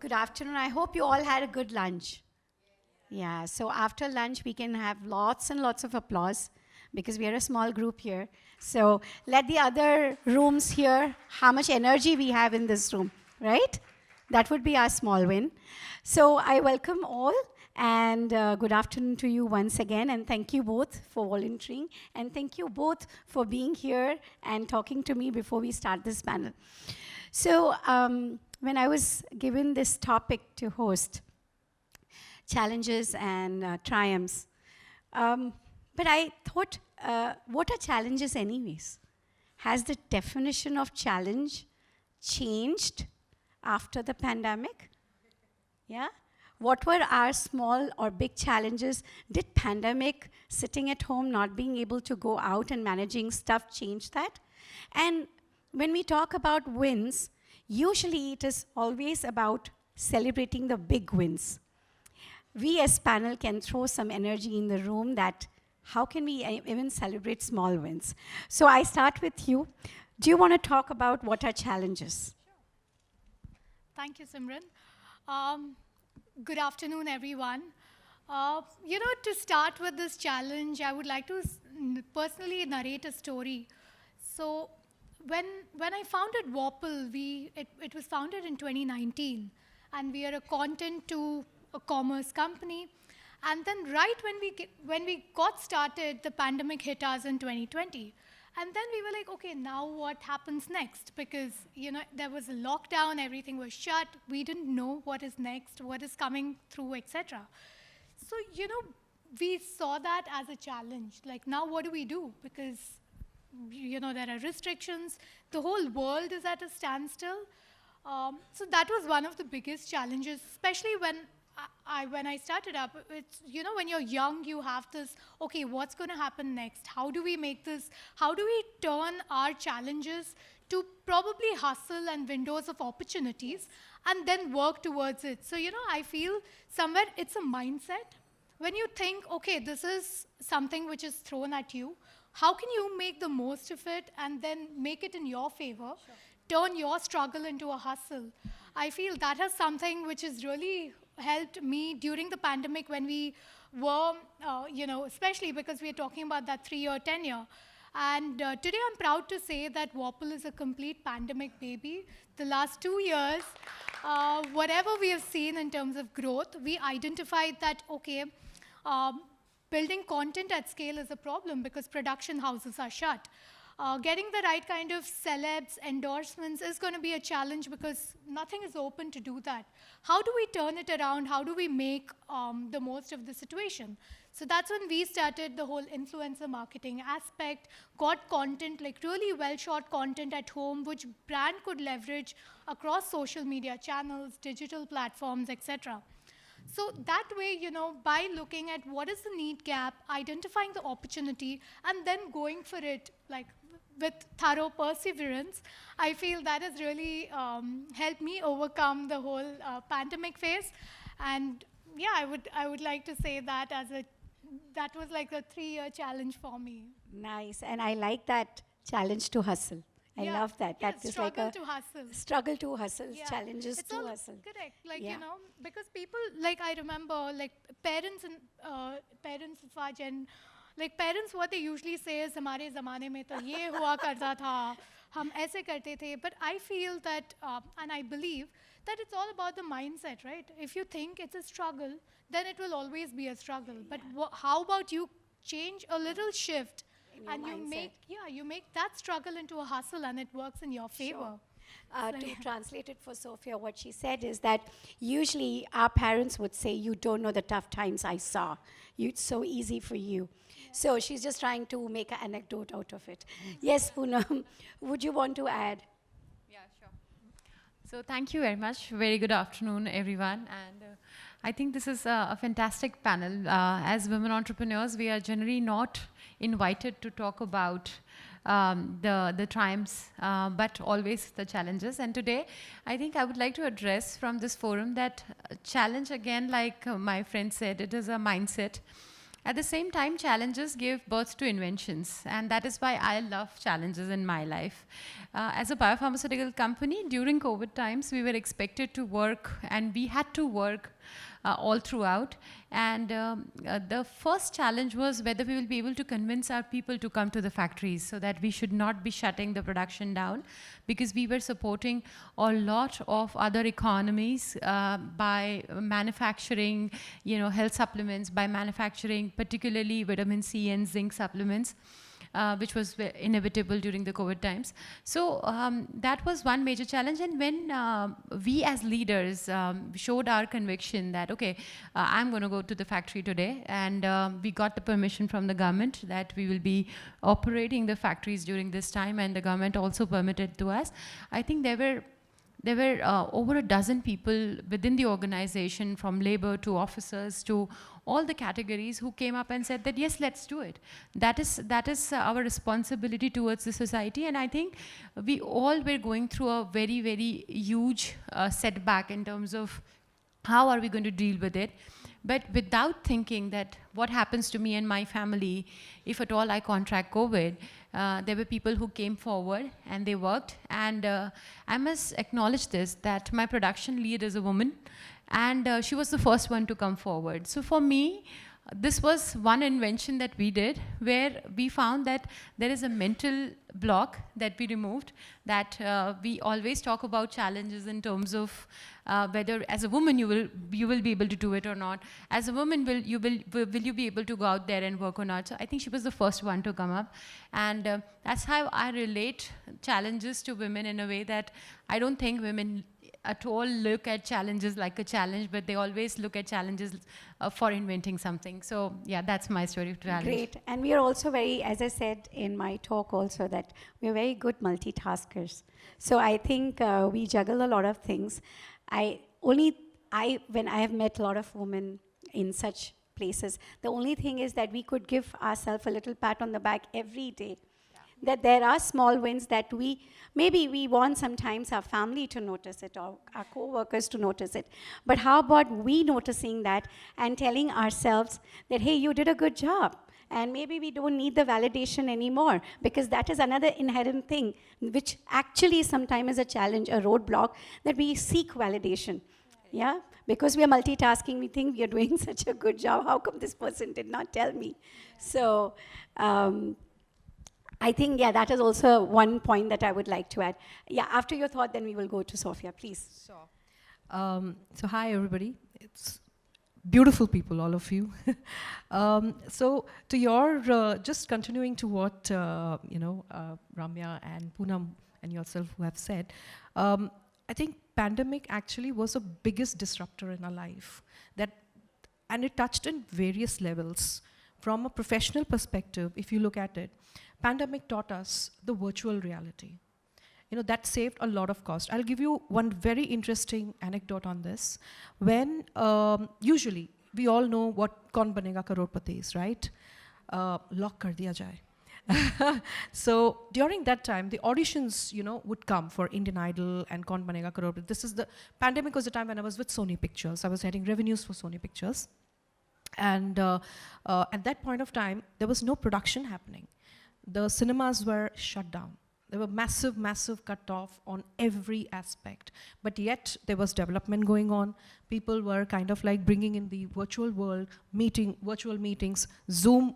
Good afternoon. I hope you all had a good lunch. Yeah, so after lunch, we can have lots and lots of applause because we are a small group here. So let the other rooms hear how much energy we have in this room, right? That would be our small win. So I welcome all and good afternoon to you once again. And thank you both for volunteering. And thank you both for being here and talking to me before we start this panel. So when I was given this topic to host, challenges and triumphs, but I thought, what are challenges anyways? Has the definition of challenge changed after the pandemic? Yeah? What were our small or big challenges? Did pandemic, sitting at home, not being able to go out and managing stuff change that? And when we talk about wins, usually it is always about celebrating the big wins. We as panel can throw some energy in the room that how can we even celebrate small wins? So I start with you. Do you want to talk about what are challenges? Thank you, Simran. Good afternoon, everyone. To start with this challenge, I would like to personally narrate a story. So when I founded Whopple, it was founded in 2019, and we are a content to a commerce company. And then right when we got started, the pandemic hit us in 2020. And then we were like, okay, now what happens next? Because, there was a lockdown, everything was shut. We didn't know what is next, what is coming through, etc. So, we saw that as a challenge. Like, now what do we do? Because, there are restrictions. The whole world is at a standstill. So that was one of the biggest challenges, especially when I started up. It's, when you're young, you have this, okay, what's going to happen next? How do we make this? How do we turn our challenges to probably hustle and windows of opportunities and then work towards it? So, I feel somewhere it's a mindset. When you think, okay, this is something which is thrown at you, how can you make the most of it and then make it in your favor? Sure. Turn your struggle into a hustle. I feel that is something which has really helped me during the pandemic when we were, especially because we are talking about that 3-year tenure. And today I'm proud to say that Whopple is a complete pandemic baby. The last 2 years, whatever we have seen in terms of growth, we identified that, okay, building content at scale is a problem because production houses are shut. Getting the right kind of celebs, endorsements is going to be a challenge because nothing is open to do that. How do we turn it around? How do we make the most of the situation? So that's when we started the whole influencer marketing aspect, got content, like really well-shot content at home, which brand could leverage across social media channels, digital platforms, etc. So that way, by looking at what is the need gap, identifying the opportunity, and then going for it, like with thorough perseverance, I feel that has really helped me overcome the whole pandemic phase. And yeah, I would like to say that that was like a 3-year challenge for me. Nice, and I like that challenge to hustle. I love that. Yeah, that is like a struggle to hustle, challenges it's to all hustle. Correct. Like, because people, like I remember, like parents and parents of our gen, like parents, what they usually say is, हमारे ज़माने में तो ये हुआ करता था, हम ऐसे करते थे. But I feel that, and I believe that it's all about the mindset, right? If you think it's a struggle, then it will always be a struggle. But how about you change a little shift and you make that struggle into a hustle and it works in your favor. Sure. To translate it for Sophia, what she said is that usually our parents would say, you don't know the tough times I saw. It's so easy for you. Yeah. So she's just trying to make an anecdote out of it. Yes, Poonam, would you want to add? Yeah, sure. So thank you very much. Very good afternoon, everyone. And I think this is a fantastic panel. As women entrepreneurs, we are generally not invited to talk about the triumphs, but always the challenges. And today, I think I would like to address from this forum that challenge, again, like my friend said, it is a mindset. At the same time, challenges give birth to inventions, and that is why I love challenges in my life. As a biopharmaceutical company, during COVID times, we were expected to work, and we had to work all throughout. And the first challenge was whether we will be able to convince our people to come to the factories so that we should not be shutting the production down, because we were supporting a lot of other economies by manufacturing, health supplements, by manufacturing particularly vitamin C and zinc supplements. Which was inevitable during the COVID times. So that was one major challenge. And when we as leaders showed our conviction that, okay, I'm going to go to the factory today, and we got the permission from the government that we will be operating the factories during this time, and the government also permitted to us. I think there were over a dozen people within the organization, from labor to officers to all the categories, who came up and said that, yes, let's do it. That is our responsibility towards the society. And I think we all were going through a very, very huge setback in terms of how are we going to deal with it. But without thinking that what happens to me and my family if at all I contract COVID, there were people who came forward and they worked. And I must acknowledge this, that my production lead is a woman, and she was the first one to come forward. So for me, this was one invention that we did, where we found that there is a mental block that we removed, that we always talk about challenges in terms of whether as a woman you will be able to do it or not. As a woman, will you be able to go out there and work or not? So I think she was the first one to come up. And that's how I relate challenges to women, in a way that I don't think women at all look at challenges like a challenge, but they always look at challenges for inventing something. So yeah, that's my story of challenge. Great. And we are also very, as I said in my talk also, that we are very good multitaskers. So I think we juggle a lot of things. When I have met a lot of women in such places, the only thing is that we could give ourselves a little pat on the back every day. That there are small wins that maybe we want sometimes our family to notice it, or our co-workers to notice it. But how about we noticing that and telling ourselves that, hey, you did a good job. And maybe we don't need the validation anymore, because that is another inherent thing, which actually sometimes is a challenge, a roadblock, that we seek validation. Yeah? Because we are multitasking, we think we are doing such a good job. How come this person did not tell me? So, I think, yeah, that is also one point that I would like to add. Yeah, after your thought, then we will go to Sophia, please. Sure. So hi, everybody. It's beautiful people, all of you. So to your, just continuing to what, Ramya and Poonam and yourself who have said, I think pandemic actually was the biggest disruptor in our life. And it touched in various levels. From a professional perspective, if you look at it, pandemic taught us the virtual reality. That saved a lot of cost. I'll give you one very interesting anecdote on this. When, usually, we all know what Kaun Banega Crorepati is, right? Lock kar diya jaye. So during that time, the auditions, would come for Indian Idol and Kaun Banega Crorepati. Pandemic was the time when I was with Sony Pictures. I was heading revenues for Sony Pictures. And at that point of time, there was no production happening. The cinemas were shut down. There were massive cut-off on every aspect. But yet, there was development going on. People were kind of like bringing in the virtual world, virtual meetings. Zoom,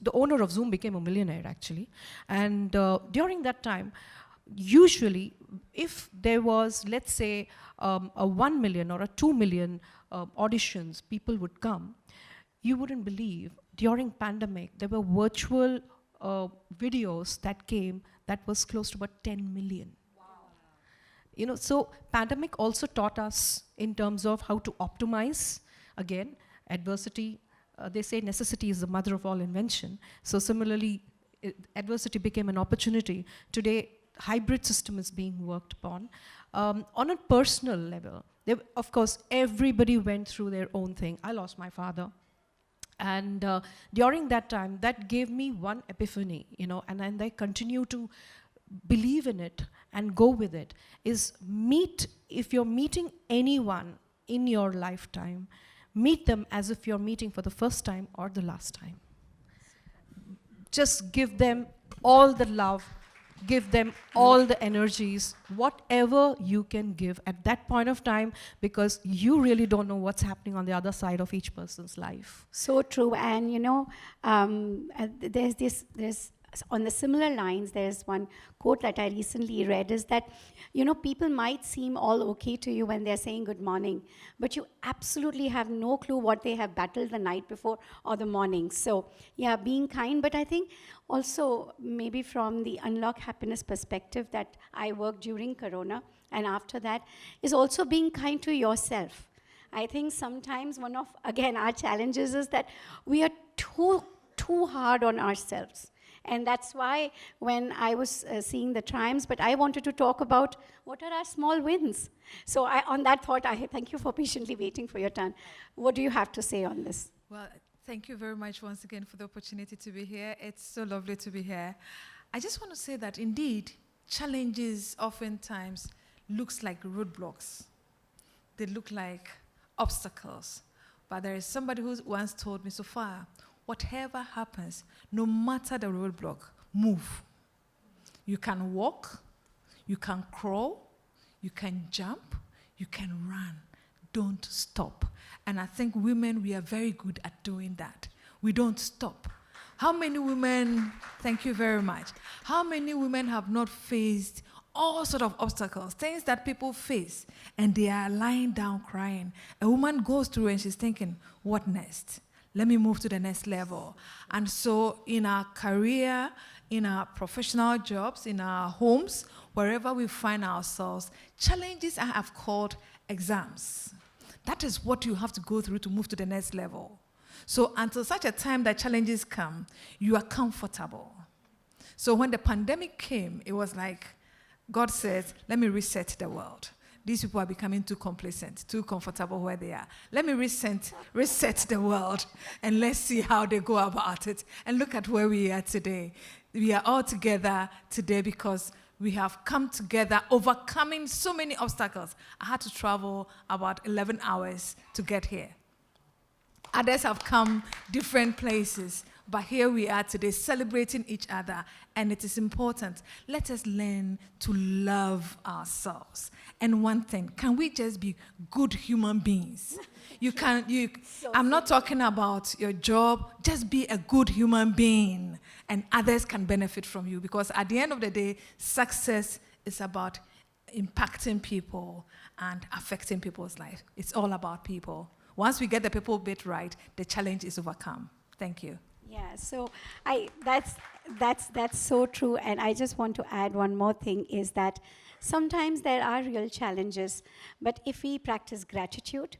the owner of Zoom became a millionaire, actually. And during that time, usually, if there was, let's say, a 1 million or a 2 million auditions, people would come. You wouldn't believe, during pandemic, there were virtual videos that came that was close to about 10 million. Wow. So pandemic also taught us in terms of how to optimize. Again, adversity, they say necessity is the mother of all invention. So similarly, adversity became an opportunity. Today, hybrid system is being worked upon. On a personal level, of course, everybody went through their own thing. I lost my father. And during that time, that gave me one epiphany, and I continue to believe in it and go with it, is if you're meeting anyone in your lifetime, meet them as if you're meeting for the first time or the last time. Just give them all the love, give them all the energies, whatever you can give at that point of time, because you really don't know what's happening on the other side of each person's life. So true. And there's on the similar lines, there's one quote that I recently read is that, people might seem all okay to you when they're saying good morning, but you absolutely have no clue what they have battled the night before or the morning. So, yeah, being kind. But I think also maybe from the Unlock Happiness perspective that I worked during Corona and after that is also being kind to yourself. I think sometimes one of, again, our challenges is that we are too hard on ourselves. And that's why when I was seeing the triumphs, but I wanted to talk about what are our small wins. So on that thought, I thank you for patiently waiting for your turn. What do you have to say on this? Well, thank you very much once again for the opportunity to be here. It's so lovely to be here. I just want to say that indeed, challenges oftentimes looks like roadblocks. They look like obstacles. But there is somebody who once told me, Sophia, whatever happens, no matter the roadblock, move. You can walk, you can crawl, you can jump, you can run. Don't stop. And I think women, we are very good at doing that. We don't stop. How many women, thank you very much, how many women have not faced all sort of obstacles, things that people face, and they are lying down crying? A woman goes through and she's thinking, what next? Let me move to the next level. And so in our career, in our professional jobs, in our homes, wherever we find ourselves, challenges I have called exams. That is what you have to go through to move to the next level. So until such a time that challenges come, you are comfortable. So when the pandemic came, it was like God said, let me reset the world. These people are becoming too complacent, too comfortable where they are. Let me reset the world, and let's see how they go about it. And look at where we are today. We are all together today because we have come together, overcoming so many obstacles. I had to travel about 11 hours to get here. Others have come different places, but here we are today celebrating each other, and it is important. Let us learn to love ourselves. And one thing, can we just be good human beings? I'm not talking about your job, just be a good human being, and others can benefit from you, because at the end of the day, success is about impacting people and affecting people's life. It's all about people. Once we get the people bit right, the challenge is overcome. Thank you. Yeah, so that's so true. And I just want to add one more thing is that sometimes there are real challenges, but if we practice gratitude,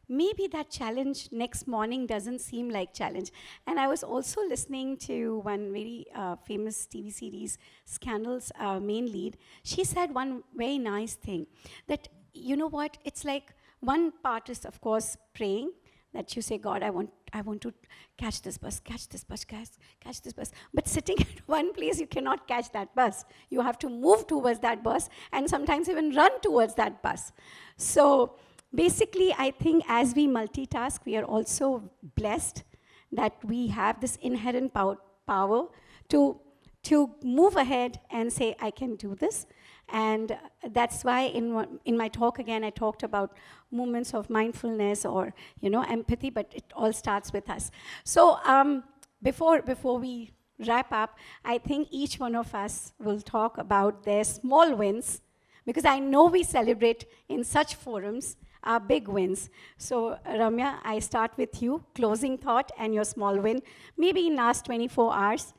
maybe that challenge next morning doesn't seem like challenge. And I was also listening to one very famous TV series, Scandal's main lead. She said one very nice thing, that you know what, it's like one part is, of course, praying, that you say, God, I want to catch this bus. But sitting at one place, you cannot catch that bus. You have to move towards that bus and sometimes even run towards that bus. So basically, I think as we multitask, we are also blessed that we have this inherent power to move ahead and say, I can do this. And that's why in my talk, again, I talked about moments of mindfulness or, empathy, but it all starts with us. So before we wrap up, I think each one of us will talk about their small wins, because I know we celebrate in such forums our big wins. So Ramya, I start with you, closing thought and your small win, maybe in last 24 hours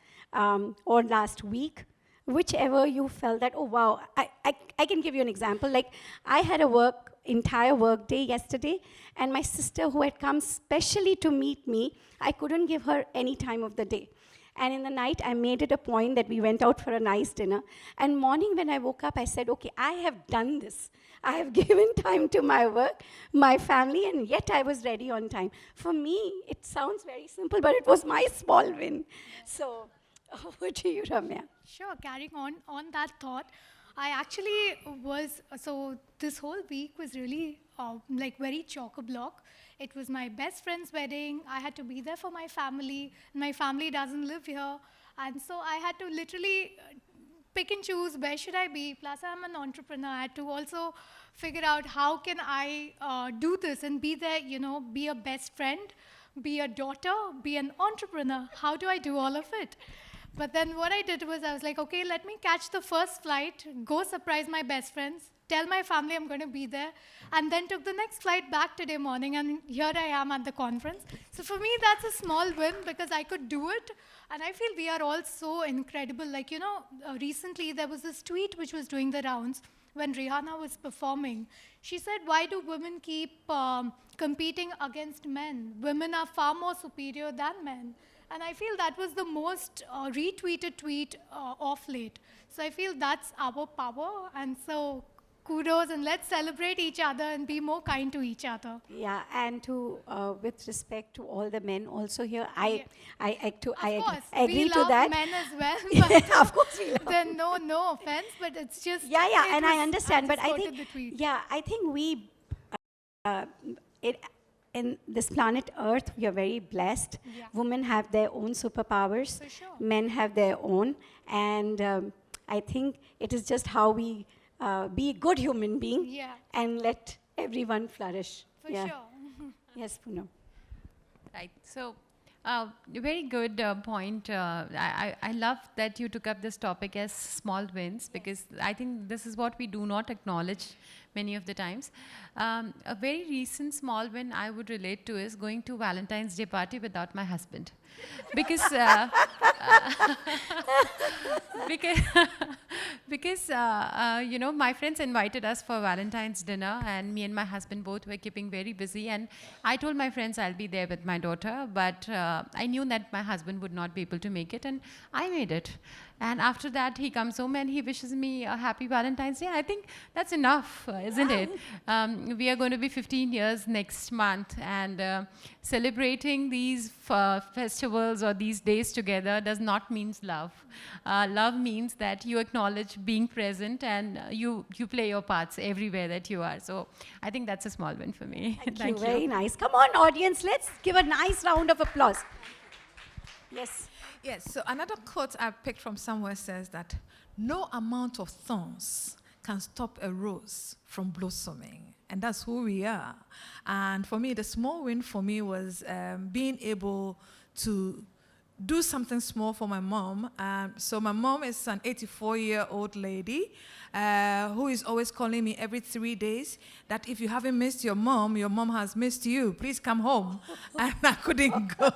or last week. Whichever you felt that, oh, wow, I can give you an example. Like, I had a entire work day yesterday, and my sister who had come specially to meet me, I couldn't give her any time of the day. And in the night, I made it a point that we went out for a nice dinner. And morning when I woke up, I said, okay, I have done this. I have given time to my work, my family, and yet I was ready on time. For me, it sounds very simple, but it was my small win. So over to you, Ramya. Sure, carrying on that thought, I actually so this whole week was really like very chock-a-block. It was my best friend's wedding. I had to be there for my family. My family doesn't live here. And so I had to literally pick and choose where should I be. Plus, I'm an entrepreneur. I had to also figure out how can I do this and be there, be a best friend, be a daughter, be an entrepreneur. How do I do all of it? But then what I did was I was like, okay, let me catch the first flight, go surprise my best friends, tell my family I'm going to be there, and then took the next flight back today morning, and here I am at the conference. So for me, that's a small win because I could do it, and I feel we are all so incredible. Like, recently there was this tweet which was doing the rounds when Rihanna was performing. She said, why do women keep competing against men? Women are far more superior than men. And I feel that was the most retweeted tweet of late. So I feel that's our power. And so kudos, and let's celebrate each other and be more kind to each other. Yeah, and to with respect to all the men also here, Of course, agree we to love that. men as well. Yeah, But of course we love. then no offense, but it's just Yeah, it and I was- understand, but just I quoted think the tweet. yeah, I think we it in this planet Earth we are very blessed. Yeah. Women have their own superpowers. For sure. Men have their own, and I think it is just how we be a good human being Yeah, and let everyone flourish. for Yeah. sure. Yes, Poonam. Right. So, very good point. I love that you took up this topic as small wins because I think this is what we do not acknowledge many of the times. A very recent small win I would relate to is going to Valentine's Day party without my husband, because because my friends invited us for Valentine's dinner, and me and my husband both were keeping very busy. And I told my friends I'll be there with my daughter, but I knew that my husband would not be able to make it, and I made it. And after that, he comes home and he wishes me a happy Valentine's Day. I think that's enough, isn't it? We are going to be 15 years next month, and celebrating these festivals or these days together does not mean love. Love means that you acknowledge being present and you play your parts everywhere that you are. So I think that's a small win for me. Thank you. Very nice. Come on, audience, let's give a nice round of applause. Yes. Yes, so another quote I picked from somewhere says that no amount of thorns can stop a rose from blossoming. And that's who we are. And for me, the small win for me was being able to do something small for my mom. So my mom is an 84-year-old lady who is always calling me every 3 days that if you haven't missed your mom has missed you. Please come home. And I couldn't go.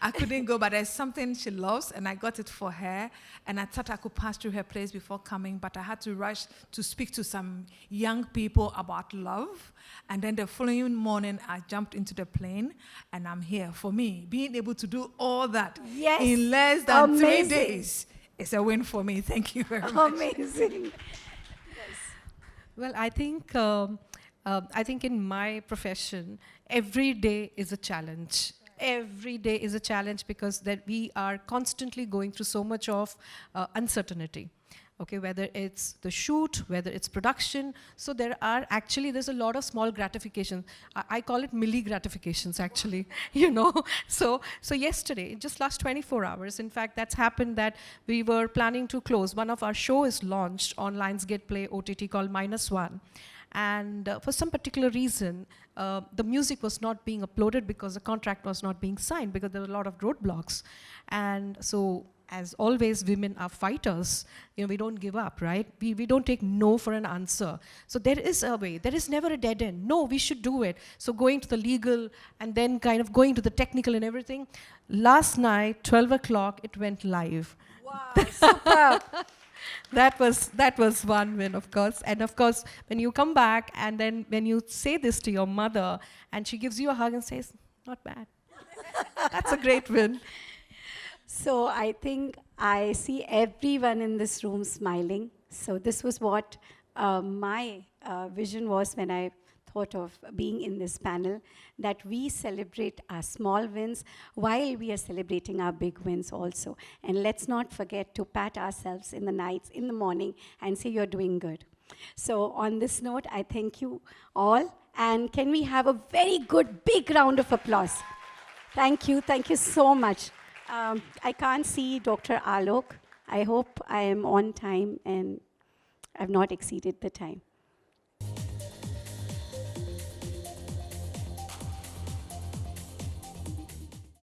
I couldn't go, but there's something she loves, and I got it for her. And I thought I could pass through her place before coming, but I had to rush to speak to some young people about love. And then the following morning, I jumped into the plane, and I'm here. For me, being able to do all that Yes. in less than 3 Amazing. days is a win for me. Thank you very much. Amazing. Well, I think in my profession, every day is a challenge. Every day is a challenge because that we are constantly going through so much of uncertainty. Okay, whether it's the shoot, whether it's production. So there's a lot of small gratifications. I call it milli gratifications actually, So yesterday, just last 24 hours, in fact, that's happened that we were planning to close. One of our show is launched on Lionsgate Play OTT called -1. And for some particular reason, the music was not being uploaded because the contract was not being signed because there were a lot of roadblocks. And so, as always, women are fighters. We don't give up, right? We don't take no for an answer. So there is a way. There is never a dead end. No, we should do it. So going to the legal and then kind of going to the technical and everything. Last night, 12 o'clock, it went live. Wow, super. That was one win, of course. And of course, when you come back and then when you say this to your mother and she gives you a hug and says, not bad. That's a great win. So I think I see everyone in this room smiling. So this was what my vision was when I thought of being in this panel, that we celebrate our small wins while we are celebrating our big wins also. And let's not forget to pat ourselves in the nights, in the morning, and say you're doing good. So on this note, I thank you all. And can we have a very good, big round of applause? Thank you so much. I can't see Dr. Alok. I hope I am on time and I've not exceeded the time.